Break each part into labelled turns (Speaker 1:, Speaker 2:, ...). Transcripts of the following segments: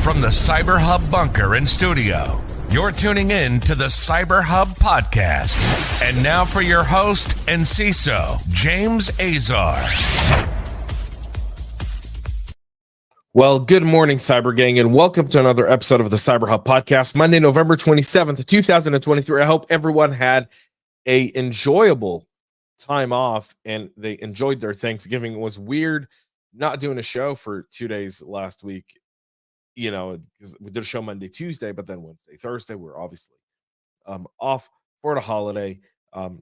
Speaker 1: From the CyberHub bunker and studio, you're tuning in to the CyberHub Podcast. And now for your host and CISO, James Azar.
Speaker 2: Well, good morning, Cyber Gang, and welcome to another episode of the CyberHub Podcast, Monday, November 27th, 2023. I hope everyone had a enjoyable time off and they enjoyed their Thanksgiving. It was weird not doing a show for 2 days last week, because we did a show Monday, Tuesday, but then Wednesday, Thursday, we were obviously off for the holiday. And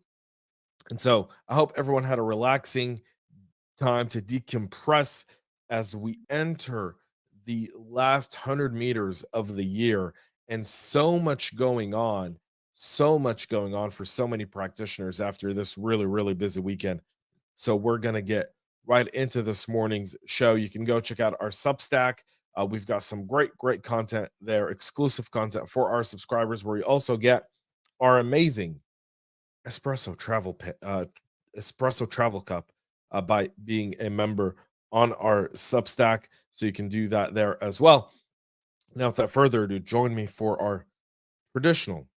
Speaker 2: so I hope everyone had a relaxing time to decompress as we enter the last 100 meters of the year, and so much going on for so many practitioners after this really, really busy weekend. So we're going to get right into this morning's show. You can go check out our Substack. We've got some great content there, exclusive content for our subscribers, where you also get our amazing espresso travel cup by being a member on our Substack. So you can do that there as well. Now, without further ado, join me for our traditional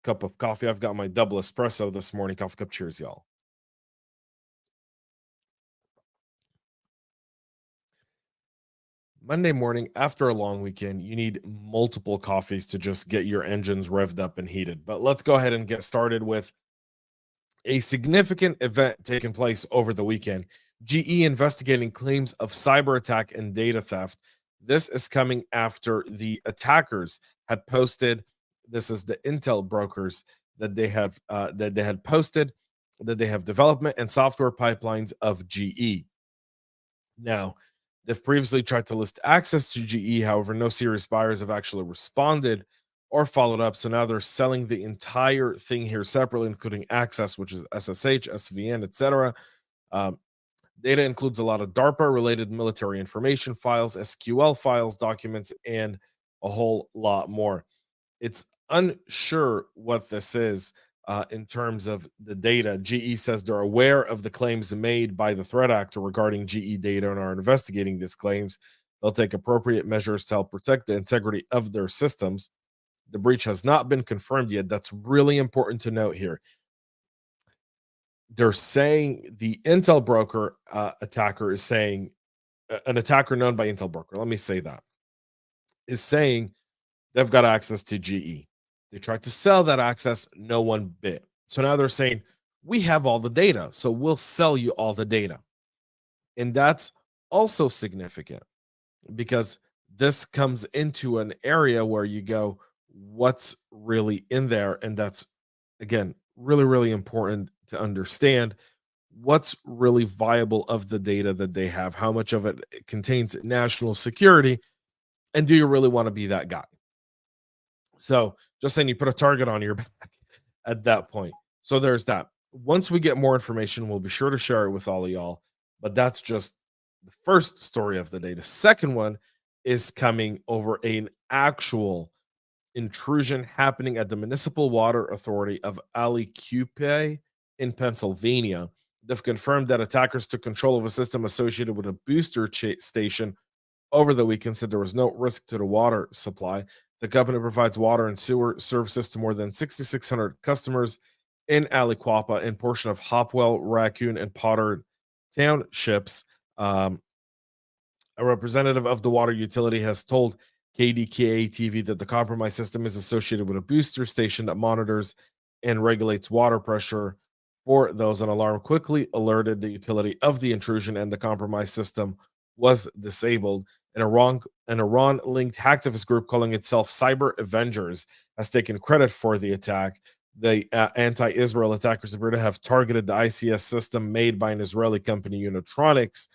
Speaker 2: cup of coffee. I've got my double espresso this morning. Coffee cup. Cheers, y'all. Monday morning after a long weekend, you need multiple coffees to just get your engines revved up and heated. But let's go ahead and get started with a significant event taking place over the weekend. GE investigating claims of cyber attack and data theft. This is coming after the attackers had posted. This is the intel brokers that they had posted that they have development and software pipelines of GE. Now, they've previously tried to list access to GE. However, no serious buyers have actually responded or followed up. So now they're selling the entire thing here separately, including access, which is SSH, SVN, etc. Data includes a lot of DARPA-related military information files, SQL files, documents, and a whole lot more. It's unsure what this is in terms of the data. GE says they're aware of the claims made by the threat actor regarding GE data and are investigating these claims. They'll take appropriate measures to help protect the integrity of their systems. The breach has not been confirmed yet. That's really important to note here. They're saying the intel broker attacker is saying, an attacker known by intel broker, let me say that, is saying they've got access to GE. They tried to sell that access, no one bid. So now they're saying, we have all the data, so we'll sell you all the data. And that's also significant because this comes into an area where you go, what's really in there? And that's, again, really, really important to understand what's really viable of the data that they have, how much of it contains national security, and do you really want to be that guy? So just saying, you put a target on your back at that point. So there's that. Once we get more information, we'll be sure to share it with all of y'all. But that's just the first story of the day. The second one is coming over an actual intrusion happening at the Municipal Water Authority of Aliquippa in Pennsylvania. They've confirmed that attackers took control of a system associated with a booster station over the weekend, said there was no risk to the water supply. The company provides water and sewer services to more than 6,600 customers in Aliquippa and portion of Hopewell, Raccoon, and Potter townships. A representative of the water utility has told KDKA-TV that the compromised system is associated with a booster station that monitors and regulates water pressure for those. An alarm quickly alerted the utility of the intrusion, and the compromised system was disabled. An Iran-linked hacktivist group calling itself Cyber Avengers has taken credit for the attack. The anti-Israel attackers appear to have targeted the ICS system made by an Israeli company, Unitronics.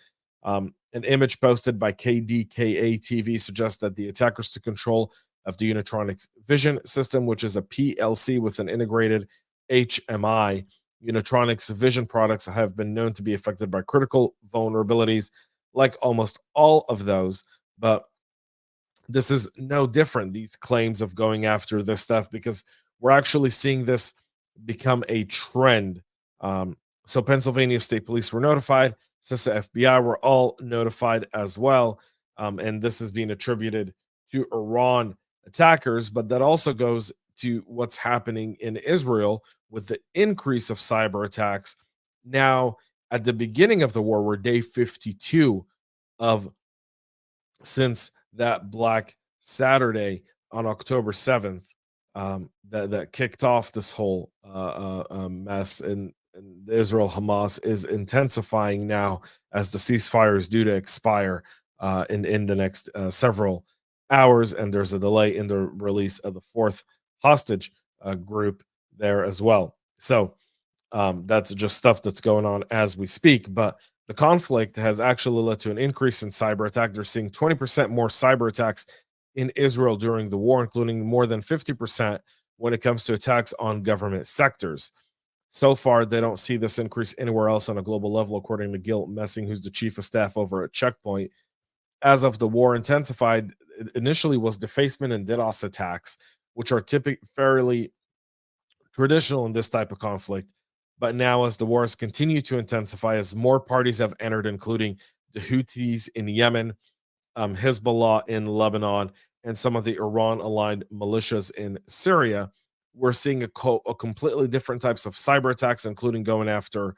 Speaker 2: An image posted by KDKA-TV suggests that the attackers took control of the Unitronics Vision system, which is a PLC with an integrated HMI. Unitronics Vision products have been known to be affected by critical vulnerabilities, like almost all of those, but this is no different, these claims of going after this stuff, because we're actually seeing this become a trend. So Pennsylvania State Police were notified, CISA, FBI were all notified as well, and this is being attributed to Iran attackers, but that also goes to what's happening in Israel with the increase of cyber attacks. Now, at the beginning of the war, we're day 52 of since that Black Saturday on October 7th, that kicked off this whole mess. And Israel-Hamas is intensifying now as the ceasefire is due to expire in the next several hours, and there's a delay in the release of the fourth hostage group there as well. So that's just stuff that's going on as we speak. But the conflict has actually led to an increase in cyber attack. They're seeing 20% more cyber attacks in Israel during the war, including more than 50% when it comes to attacks on government sectors. So far, they don't see this increase anywhere else on a global level, according to Gil Messing, who's the chief of staff over at Checkpoint. As of the war intensified, it initially was defacement and DDoS attacks, which are typically fairly traditional in this type of conflict. But now, as the wars continue to intensify, as more parties have entered, including the Houthis in Yemen, Hezbollah in Lebanon, and some of the Iran-aligned militias in Syria, we're seeing a completely different types of cyber attacks, including going after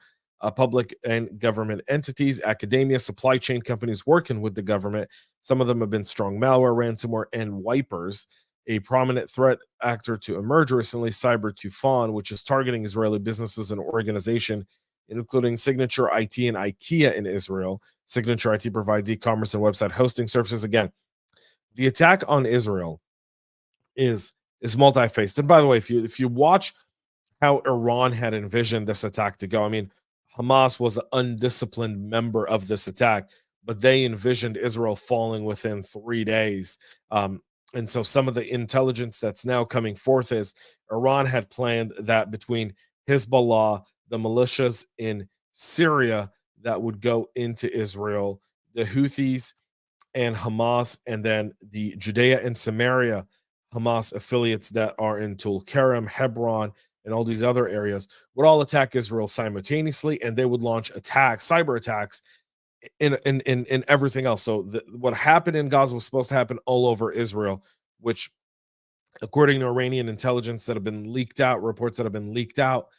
Speaker 2: public and government entities, academia, supply chain companies working with the government. Some of them have been strong malware, ransomware, and wipers. A prominent threat actor to emerge recently, Cyber Tufan, which is targeting Israeli businesses and organizations, including Signature IT and IKEA in Israel. Signature IT provides e-commerce and website hosting services. Again, the attack on Israel is multi-faced. And by the way, if you watch how Iran had envisioned this attack to go, I mean, Hamas was an undisciplined member of this attack, but they envisioned Israel falling within 3 days. And so some of the intelligence that's now coming forth is Iran had planned that between Hezbollah, the militias in Syria that would go into Israel, the Houthis and Hamas, and then the Judea and Samaria Hamas affiliates that are in Tulkarem, Hebron, and all these other areas would all attack Israel simultaneously, and they would launch attacks, cyber attacks in everything else. So what happened in Gaza was supposed to happen all over Israel, which, according to Iranian intelligence that have been leaked out, reports that have been leaked out,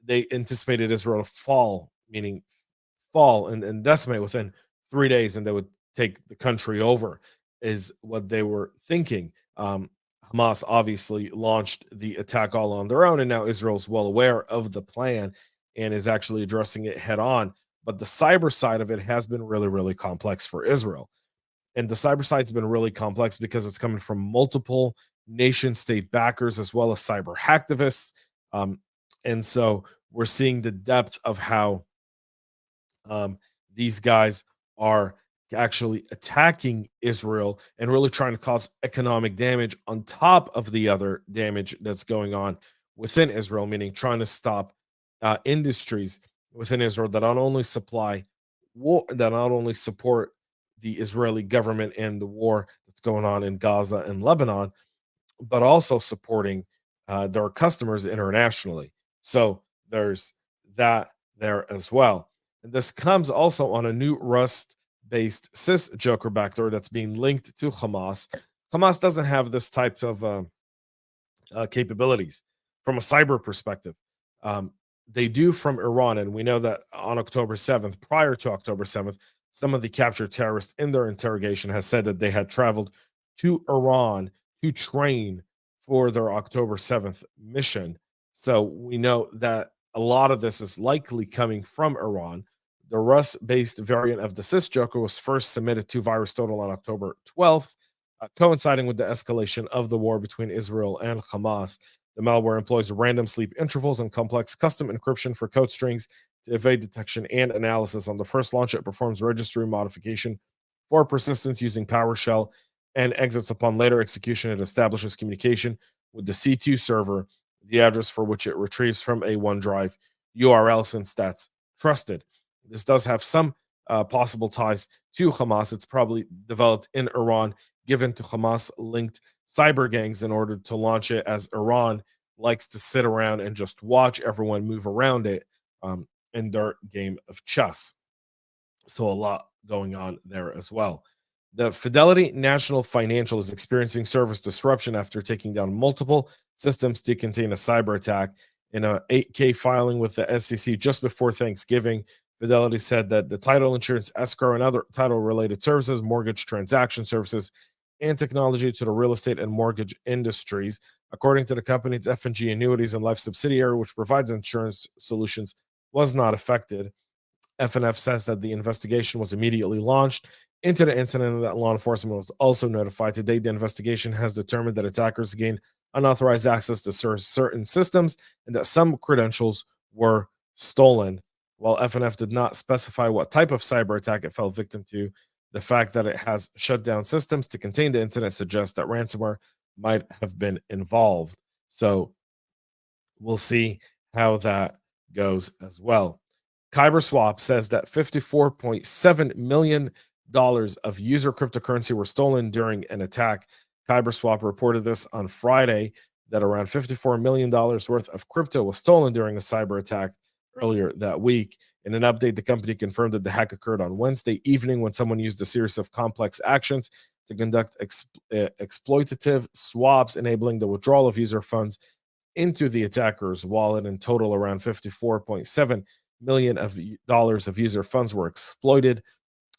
Speaker 2: they anticipated Israel to fall, meaning fall and decimate within 3 days, and they would take the country over, is what they were thinking. Hamas obviously launched the attack all on their own, and now Israel's well aware of the plan and is actually addressing it head on. But the cyber side of it has been really, really complex for Israel. And the cyber side's been really complex because it's coming from multiple nation state backers as well as cyber hacktivists. And so we're seeing the depth of how these guys are actually attacking Israel and really trying to cause economic damage on top of the other damage that's going on within Israel, meaning trying to stop industries within Israel that not only supply war, that not only support the Israeli government and the war that's going on in Gaza and Lebanon, but also supporting their customers internationally. So there's that there as well. And this comes also on a new Rust-based SysJoker backdoor that's being linked to Hamas. Hamas doesn't have this type of capabilities from a cyber perspective. They do from Iran, and we know that on October 7th, prior to October 7th, some of the captured terrorists in their interrogation has said that they had traveled to Iran to train for their October 7th mission. So we know that a lot of this is likely coming from Iran. The Rust-based variant of the SysJoker was first submitted to VirusTotal on October 12th, coinciding with the escalation of the war between Israel and Hamas. The malware employs random sleep intervals and complex custom encryption for code strings to evade detection and analysis. On the first launch, it performs registry modification for persistence using PowerShell and exits upon later execution. It establishes communication with the C2 server, the address for which it retrieves from a OneDrive URL, since that's trusted. This does have some possible ties to Hamas. It's probably developed in Iran, given to Hamas-linked cyber gangs in order to launch it, as Iran likes to sit around and just watch everyone move around it in their game of chess. So a lot going on there as well. The Fidelity National Financial is experiencing service disruption after taking down multiple systems to contain a cyber attack. In a 8K filing with the SEC just before Thanksgiving, Fidelity said that the title insurance, escrow, and other title-related services, mortgage transaction services, and technology to the real estate and mortgage industries. According to the company, its F&G Annuities and Life subsidiary, which provides insurance solutions, was not affected. FNF says that the investigation was immediately launched into the incident and that law enforcement was also notified. To date, the investigation has determined that attackers gained unauthorized access to certain systems and that some credentials were stolen. While FNF did not specify what type of cyber attack it fell victim to, the fact that it has shut down systems to contain the incident suggests that ransomware might have been involved. So we'll see how that goes as well. KyberSwap says that $54.7 million of user cryptocurrency were stolen during an attack. KyberSwap reported this on Friday, that around $54 million worth of crypto was stolen during a cyber attack earlier that week. In an update, the company confirmed that the hack occurred on Wednesday evening when someone used a series of complex actions to conduct exploitative swaps, enabling the withdrawal of user funds into the attacker's wallet. In total, around $54.7 million of user funds were exploited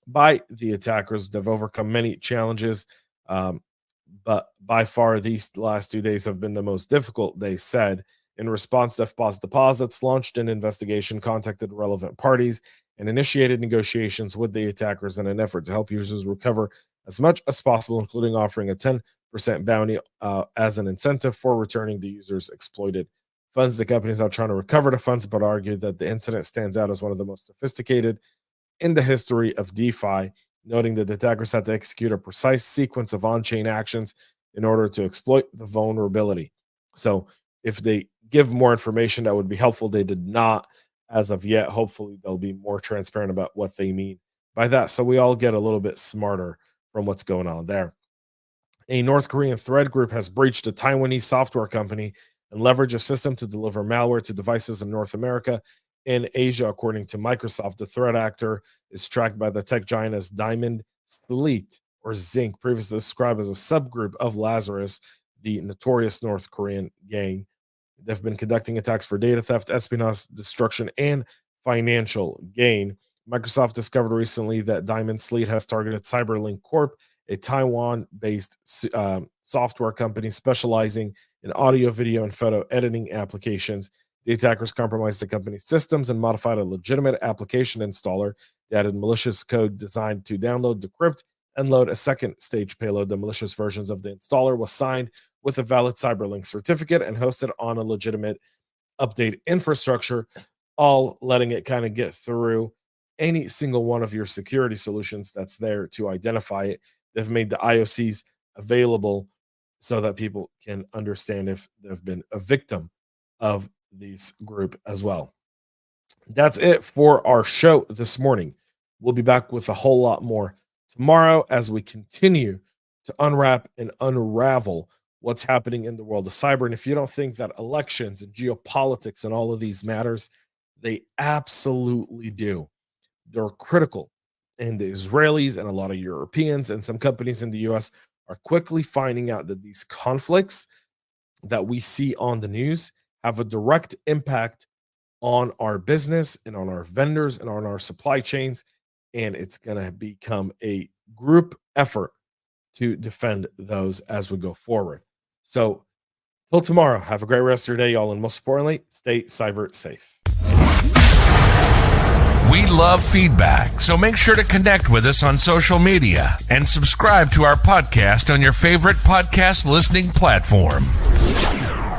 Speaker 2: by the attackers. They've overcome many challenges, but by far these last 2 days have been the most difficult, they said. In response, DevPos Deposits launched an investigation, contacted relevant parties, and initiated negotiations with the attackers in an effort to help users recover as much as possible, including offering a 10% bounty as an incentive for returning the users' exploited funds. The company is now trying to recover the funds, but argued that the incident stands out as one of the most sophisticated in the history of DeFi, noting that the attackers had to execute a precise sequence of on-chain actions in order to exploit the vulnerability. So if they give more information, that would be helpful. They did not as of yet. Hopefully they'll be more transparent about what they mean by that, so we all get a little bit smarter from what's going on there. A North Korean threat group has breached a Taiwanese software company and leveraged a system to deliver malware to devices in North America and Asia, according to Microsoft. The threat actor is tracked by the tech giant as Diamond Sleet, or Zinc, previously described as a subgroup of Lazarus, the notorious North Korean gang. They've been conducting attacks for data theft, espionage, destruction, and financial gain. Microsoft discovered recently that Diamond Sleet has targeted CyberLink Corp, a Taiwan-based software company specializing in audio, video, and photo editing applications. The attackers compromised the company's systems and modified a legitimate application installer. They added malicious code designed to download, decrypt, and load a second stage payload. The malicious versions of the installer was signed with a valid CyberLink certificate and hosted on a legitimate update infrastructure, all letting it kind of get through any single one of your security solutions that's there to identify it. They've made the IOCs available so that people can understand if they've been a victim of this group as well. That's it for our show this morning. We'll be back with a whole lot more tomorrow as we continue to unwrap and unravel what's happening in the world of cyber. And if you don't think that elections and geopolitics and all of these matters, they absolutely do. They're critical. And the Israelis and a lot of Europeans and some companies in the US are quickly finding out that these conflicts that we see on the news have a direct impact on our business and on our vendors and on our supply chains. And it's going to become a group effort to defend those as we go forward. So till tomorrow, have a great rest of your day, y'all. And most importantly, stay cyber safe.
Speaker 1: We love feedback, so make sure to connect with us on social media and subscribe to our podcast on your favorite podcast listening platform.